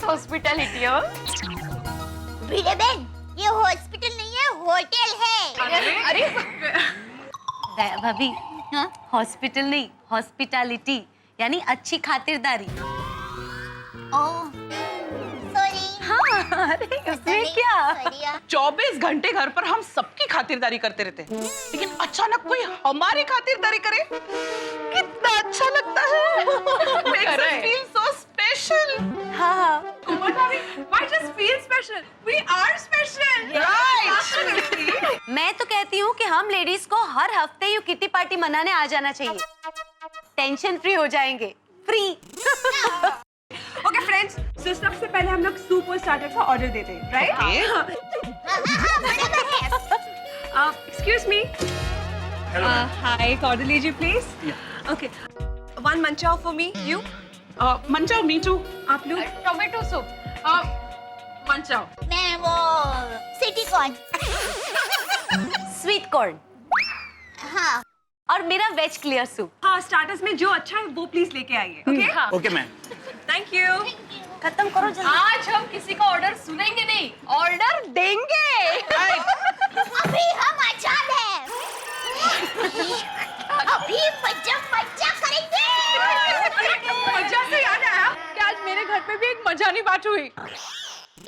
Hospitality हो। भिड़े बहन, ये हॉस्पिटल नहीं है, होटल है। अरे दया भाभी, हाँ? हॉस्पिटल नहीं, हॉस्पिटैलिटी यानी अच्छी खातिरदारी। ओह, सॉरी। हाँ, अरे उसमें क्या? 24 घंटे घर पर हम सबकी खातिरदारी करते रहते हैं, लेकिन अचानक कोई हमारी खातिरदारी करे, कितना अच्छा लगता है। Makes us feel so special. हाँ, why just feel special? We are special. Right. मैं तो कहती हूँ कि हम लेडीज को हर हफ्ते यू किटी पार्टी मनाने आ जाना चाहिए। टेंशन फ्री हो जाएंगे, फ्री। ओके फ्रेंड्स, सो सबसे पहले हम लोग सूप और स्टार्टर का ऑर्डर देते हैं, राइट? Excuse me. हाय, एक ऑर्डर लीजिए please. Okay, one manchow for me, you. Manchow, me too. आप लोग टोमेटो सूप। मंचाओ। मैं वो सिटी कॉर्न। स्वीट कॉर्न हाँ। और मेरा वेज क्लियर सूप। हाँ, स्टार्टर्स में जो अच्छा है वो प्लीज लेके आइए, okay? Okay, ma'am. Thank you. खत्म करो जल्दी। आज हम किसी का ऑर्डर सुनेंगे नहीं, ऑर्डर देंगे। अभी हम आजाद हैं। अभी मजा करेंगे। मजा से याद आया कि आज मेरे घर पे भी एक मजानी बात हुई।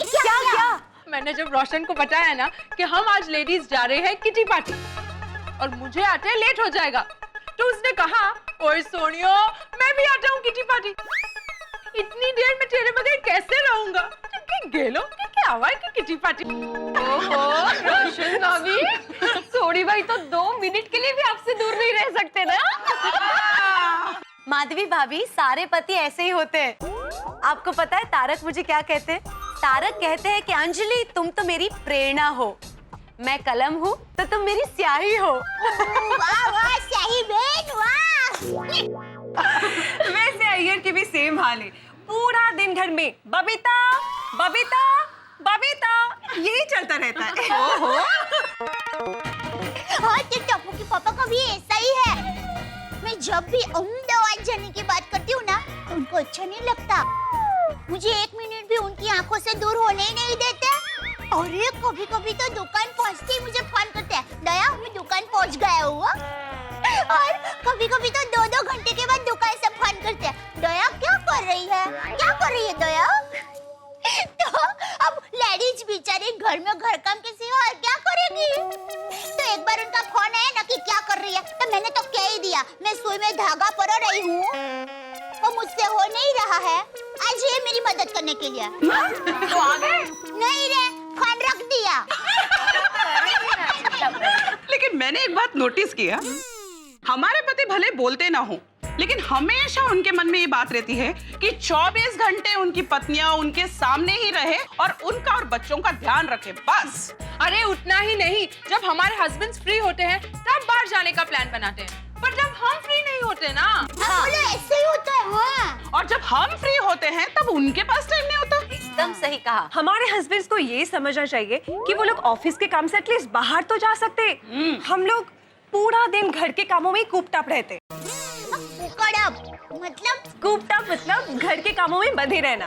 क्या? मैंने जब रोशन को बताया ना कि हम आज लेडीज जा रहे हैं किटी पार्टी और मुझे आते लेट हो जाएगा, तो उसने कहा, ओए सोनियो, मैं भी आता हूँ किटी पार्टी। इतनी देर में तेरे बगैर कैसे रहूंगा? गेलो क्या हुआ कि किटी पार्टी? ओहो रोशन भाभी, सोनी भाई तो 2 मिनट के लिए भी आपसे दूर नहीं रह सकते ना। माधवी भाभी, सारे पति ऐसे ही होते हैं। आपको पता है तारक मुझे क्या कहते हैं? तारक कहते हैं कि अंजलि तुम तो मेरी प्रेरणा हो, मैं कलम हूँ तो तुम मेरी स्याही हो। वाह वाह, स्याही बहन, वाह। वैसे अय्यर की भी सेम हाल है। पूरा दिन घर में बबीता बबीता बबीता यही चलता रहता है। हाँ, तो टप्पू के पापा का भी ऐसा ही है। मैं जब भी अहमदाबाद जाने की बात करती हूँ ना, उनको अच्छा नहीं लगता। मुझे 1 मिनट भी उनकी आंखों से दूर होने ही नहीं देते। अरे कभी कभी तो दुकान पहुँचते ही मुझे फोन करते हैं, दया मैं दुकान पहुँच गया हुआ। और कभी कभी तो 2-2 घंटे के बाद दुकान से फोन करते हैं, दया क्या कर रही है, क्या कर रही है दया? तो अब लेडीज बेचारी घर में घर काम के सिवा और क्या करेगी? तो एक बार उनका फोन आया ना कि क्या कर रही है, तो मैंने तो कह ही दिया, मैं सुई में धागा परो रही हूँ, वो मुझसे हो नहीं रहा है, आज ये मेरी मदद करने के लिए। तो आ गए? नहीं रे, फोन रख दिया। लेकिन मैंने एक बात नोटिस किया, हमारे पति भले बोलते ना हो, लेकिन हमेशा उनके मन में ये बात रहती है कि 24 घंटे उनकी पत्नियां उनके सामने ही रहे और उनका और बच्चों का ध्यान रखे, बस। अरे उतना ही नहीं, जब हमारे हस्बैंड्स फ्री होते हैं तब बाहर जाने का प्लान बनाते हैं, पर जब हम फ्री नहीं होते ना, हाँ, बोलो ऐसे ही होता है। हाँ। और जब हम फ्री होते हैं तब उनके पास टाइम नहीं होता। एकदम सही कहा। हमारे हस्बैंड्स को ये समझना चाहिए कि वो लोग ऑफिस के काम से एटलीस्ट बाहर तो जा सकते। हम लोग पूरा दिन घर के कामों में कूप्ड अप रहते। मतलब घर के कामों में बंधे रहना,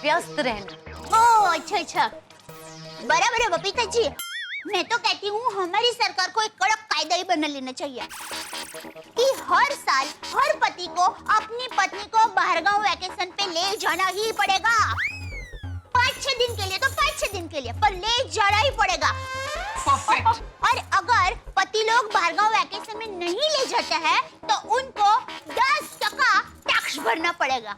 व्यस्त रहना। ओह अच्छा, बराबर है बबीता जी। मैं तो कहती हूँ हमारी सरकार को एक कड़क कायदा ही बना लेना चाहिए कि हर साल हर पति को अपनी पत्नी को बाहरगांव वैकेशन पे ले जाना ही पड़ेगा। 5-6 दिन के लिए तो 5-6 दिन के लिए, पर ले जाना ही पड़ेगा। परफेक्ट। और अगर पति लोग बाहरगांव वैकेशन में नहीं ले जाते हैं तो उनको 10% टैक्स भरना पड़ेगा।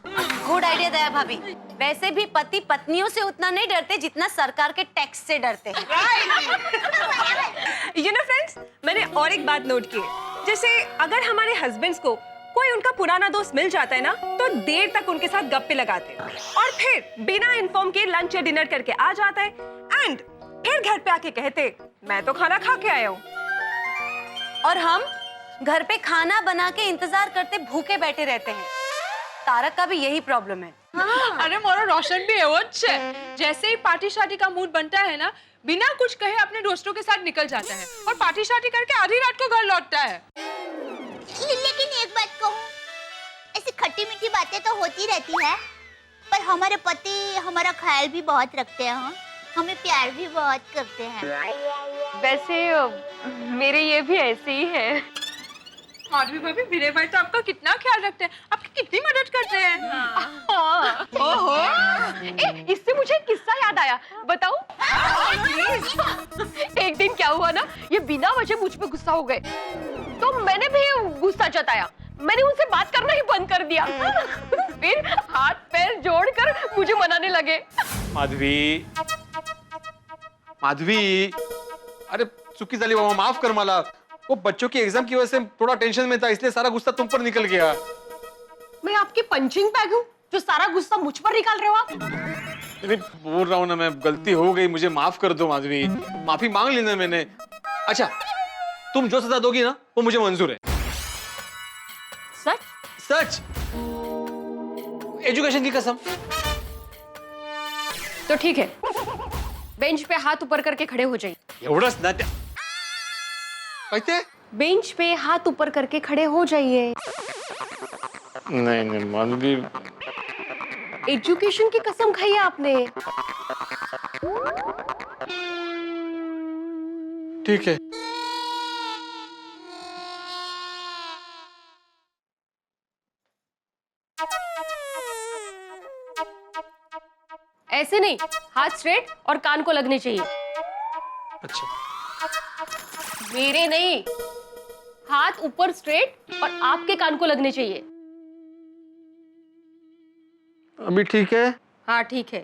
गुड आइडिया दया भाभी। वैसे भी पति पत्नियों से उतना नहीं डरते जितना सरकार के टैक्स से डरते हैं। यू नो फ्रेंड्स, मैंने और एक बात नोट की, जैसे अगर हमारे हस्बैंड्स को कोई उनका पुराना दोस्त मिल जाता है ना, तो देर तक उनके साथ गप्पे लगाते हैं और फिर बिना इन्फॉर्म के लंच या डिनर करके आ जाता है एंड फिर घर पे आके कहते, मैं तो खाना खा के आया हूँ। और हम घर पे खाना बना के इंतजार करते भूखे बैठे रहते हैं। तारक का भी यही प्रॉब्लम है। अरे मोरा रोशन भी है वो अच्छे, जैसे ही पार्टी शादी का मूड बनता है ना, बिना कुछ कहे अपने दोस्तों के साथ निकल जाता है और पार्टी शादी करके आधी रात को घर लौटता है। लेकिन एक बात कहूँ, ऐसी खट्टी मीठी बातें तो होती रहती है, पर हमारे पति हमारा ख्याल भी बहुत रखते हैं, हाँ? हमें प्यार भी बहुत करते हैं। वैसे मेरे ये भी ऐसे ही है। माधवी भाभी, भिड़े भाई तो आपका कितना ख्याल रखते हैं, आपकी कितनी मदद करते हैं। हाँ। ओहो, इससे मुझे एक किस्सा याद आया, बताऊं? एक दिन क्या हुआ ना, ये बिना वजह मुझ पे गुस्सा हो गए, तो मैंने भी गुस्सा जताया। मैंने उनसे बात करना ही बंद कर दिया। फिर हाथ पैर जोड़कर मुझे मनाने लगे। माधवी, माधवी, अरे चुकी झाली बाबा, माफ कर मला। वो बच्चों की एग्जाम की वजह से थोड़ा टेंशन में था, इसलिए सारा गुस्सा तुम पर निकल गया। मैं आपकी पंचिंग बैग हूँ जो सारा गुस्सा मुझ पर निकाल रहे हो आप? अरे बोल रहा हूँ ना, मैं गलती हो गई, मुझे माफ कर दो माधवी, माफी मांग लेना मैंने। अच्छा, तुम जो सजा दोगी ना वो मुझे मंजूर है। सच? सच, एजुकेशन की कसम। तो ठीक है, बेंच पे हाथ ऊपर करके खड़े हो जाइए। एवढंच ना त्या कहते? बेंच पे हाथ ऊपर करके खड़े हो जाइए। नहीं नहीं माधवी, एजुकेशन की कसम खाई है आपने। ठीक है। ऐसे नहीं, हाथ स्ट्रेट और कान को लगने चाहिए। अच्छा, मेरे नहीं, हाथ ऊपर स्ट्रेट और आपके कान को लगने चाहिए। अभी ठीक है? हाँ ठीक है।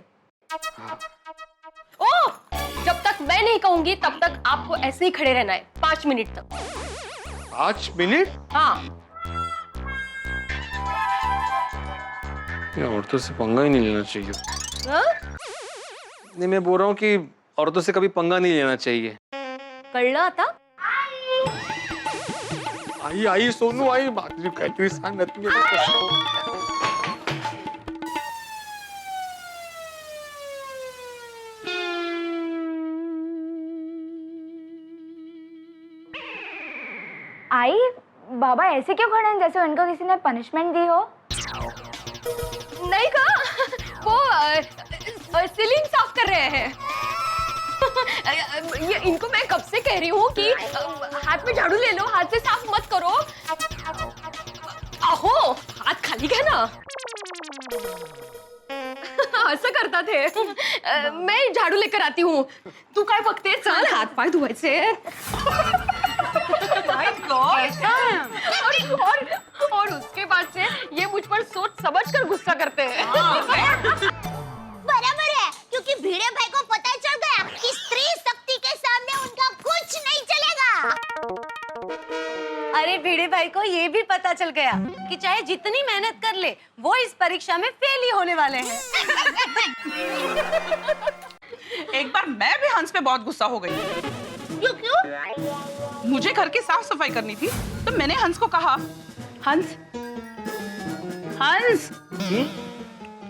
ओ, जब तक मैं नहीं कहूंगी तब तक आपको ऐसे ही खड़े रहना है 5 मिनट तक। 5 मिनट? हाँ। ये औरतों से पंगा ही नहीं लेना चाहिए। हाँ? नहीं, मैं बोल रहा हूँ कि औरतों से कभी पंगा नहीं लेना चाहिए। कळलं आता? आई आई सोनू आई, माधवी काहीतरी सांग ना तुम्ही। आई, बाबा ऐसे क्यों खड़े हैं जैसे उनको किसी ने पनिशमेंट दी हो? नहीं कहा, वो सीलिंग साफ कर रहे हैं। ये इनको मैं कब से कह रही हूँ कि हाथ में झाड़ू ले लो, हाथ से साफ मत करो। आहो, हाथ खाली है ना। असं करता थे। मैं झाड़ू लेकर आती हूँ, तू काय बघते? चल हाथ पाय धुवायचे। My God! और उसके बाद से ये मुझ पर सोच समझ कर गुस्सा करते हैं। बराबर है, क्योंकि भिड़े भाई को पता चल गया कि स्त्री शक्ति के सामने उनका कुछ नहीं चलेगा। अरे भिड़े भाई को ये भी पता चल गया कि चाहे जितनी मेहनत कर ले, वो इस परीक्षा में फेल ही होने वाले हैं। एक बार मैं भी हंस पे बहुत गुस्सा हो गई। क्यों? मुझे घर की साफ सफाई करनी थी, तो मैंने हंस को कहा, हंस, हंस,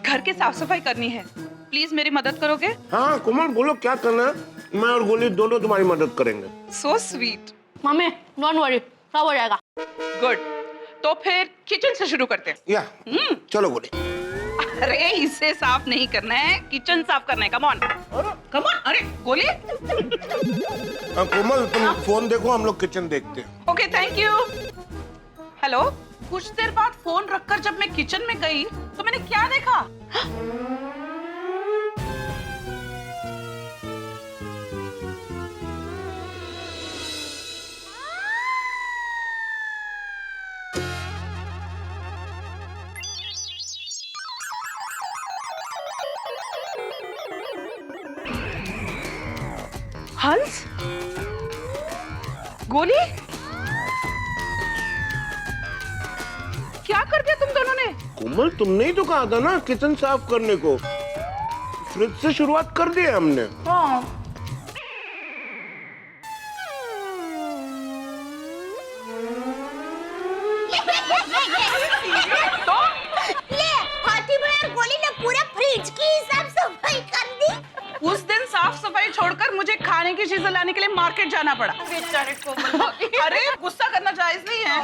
घर की साफ सफाई करनी है, प्लीज मेरी मदद करोगे? हाँ कोमल, बोलो क्या करना है? मैं और गोली दोनों तुम्हारी मदद करेंगे। So sweet. Mummy, don't worry, सब हो जाएगा। गुड, तो फिर किचन से शुरू करते हैं। या चलो गोली। अरे इसे साफ नहीं करना है, किचन साफ करना है। Come on, come on. अरे गोली। कोमल तुम फोन देखो, हम लोग किचन देखते हैं। Okay, thank you. हेलो। कुछ देर बाद फोन रखकर जब मैं किचन में गई तो मैंने क्या देखा? हंस, गोली, क्या कर दिया तुम दोनों ने? कोमल तुमने ही तो कहा था ना किचन साफ करने को। फ्रिज से शुरुआत कर दी है हमने। हाँ। ले, हाथी भाई और गोली ने पूरा फ्रिज की साफ सफाई कर दी। उस दिन साफ सफाई छोड़कर मुझे खाने की चीजें लाने के लिए मार्केट जाना पड़ा। बेचारे कोमल। अरे गुस्सा करना जायज नहीं है।